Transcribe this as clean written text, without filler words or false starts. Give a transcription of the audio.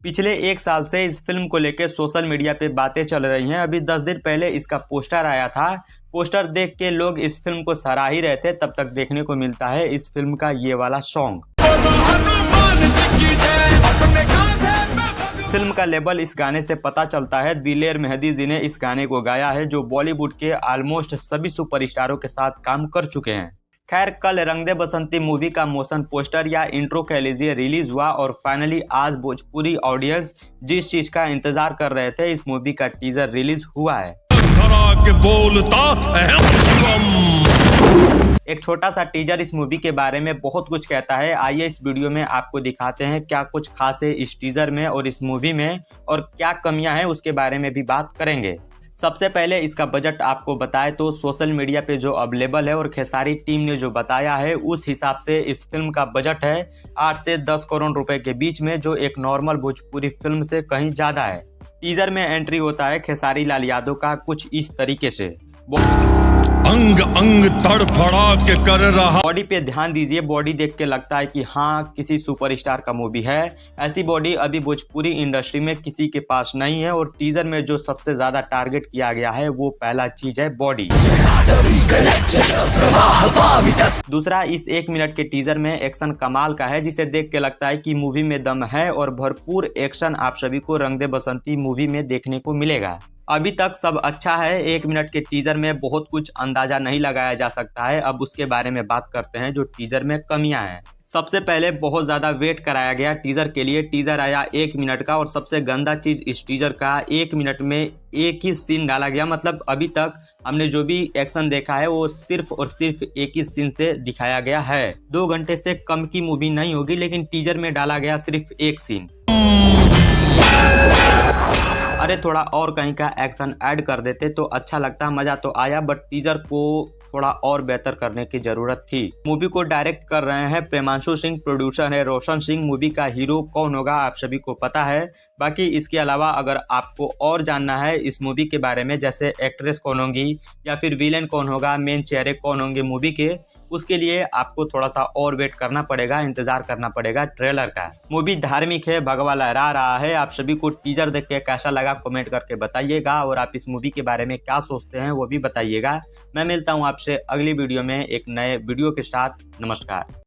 पिछले एक साल से इस फिल्म को लेकर सोशल मीडिया पे बातें चल रही हैं। अभी 10 दिन पहले इसका पोस्टर आया था। पोस्टर देख के लोग इस फिल्म को सराह ही रहे थे, तब तक देखने को मिलता है इस फिल्म का ये वाला सॉन्ग। इस फिल्म का लेबल इस गाने से पता चलता है। दिलेर मेहदी जी ने इस गाने को गाया है, जो बॉलीवुड के ऑलमोस्ट सभी सुपरस्टारों के साथ काम कर चुके हैं। खैर, कल रंग दे बसंती मूवी का मोशन पोस्टर या इंट्रो कह लीजिए रिलीज हुआ और फाइनली आज भोजपुरी ऑडियंस जिस चीज का इंतजार कर रहे थे, इस मूवी का टीजर रिलीज हुआ है। एक छोटा सा टीजर इस मूवी के बारे में बहुत कुछ कहता है। आइए इस वीडियो में आपको दिखाते हैं क्या कुछ खास है इस टीजर में और इस मूवी में, और क्या कमियां हैं उसके बारे में भी बात करेंगे। सबसे पहले इसका बजट आपको बताए तो सोशल मीडिया पे जो अवेलेबल है और खेसारी टीम ने जो बताया है, उस हिसाब से इस फिल्म का बजट है 8 से 10 करोड़ रुपए के बीच में, जो एक नॉर्मल भोजपुरी फिल्म से कहीं ज्यादा है। टीजर में एंट्री होता है खेसारी लाल यादव का कुछ इस तरीके से। अंग अंग तड़फड़ा के कर रहा। बॉडी पे ध्यान दीजिए, बॉडी देख के लगता है कि हाँ किसी सुपरस्टार का मूवी है। ऐसी बॉडी अभी भोजपुरी इंडस्ट्री में किसी के पास नहीं है, और टीजर में जो सबसे ज्यादा टारगेट किया गया है वो पहला चीज है बॉडी। दूसरा, इस 1 मिनट के टीजर में एक्शन कमाल का है, जिसे देख के लगता है कि मूवी में दम है और भरपूर एक्शन आप सभी को रंग दे बसंती मूवी में देखने को मिलेगा। अभी तक सब अच्छा है। 1 मिनट के टीजर में बहुत कुछ अंदाजा नहीं लगाया जा सकता है। अब उसके बारे में बात करते हैं जो टीजर में कमियां हैं। सबसे पहले बहुत ज्यादा वेट कराया गया टीजर के लिए। टीजर आया 1 मिनट का, और सबसे गंदा चीज इस टीजर का 1 मिनट में एक ही सीन डाला गया। मतलब अभी तक हमने जो भी एक्शन देखा है वो सिर्फ और सिर्फ एक ही सीन से दिखाया गया है। 2 घंटे से कम की मूवी नहीं होगी, लेकिन टीजर में डाला गया सिर्फ एक सीन। अरे थोड़ा और कहीं का एक्शन ऐड कर देते तो अच्छा लगता, मजा तो आया, बट टीजर को थोड़ा और बेहतर करने की जरूरत थी। मूवी को डायरेक्ट कर रहे हैं प्रेमांशु सिंह, प्रोड्यूसर है रोशन सिंह। मूवी का हीरो कौन होगा आप सभी को पता है। बाकी इसके अलावा अगर आपको और जानना है इस मूवी के बारे में, जैसे एक्ट्रेस कौन होंगी या फिर विलेन कौन होगा, मेन चेहरे कौन होंगे मूवी के, उसके लिए आपको थोड़ा सा और वेट करना पड़ेगा, इंतजार करना पड़ेगा ट्रेलर का। मूवी धार्मिक है, भगवा लहरा रहा है। आप सभी को टीजर देख के कैसा लगा कमेंट करके बताइएगा, और आप इस मूवी के बारे में क्या सोचते हैं वो भी बताइएगा। मैं मिलता हूं आपसे अगली वीडियो में एक नए वीडियो के साथ। नमस्कार।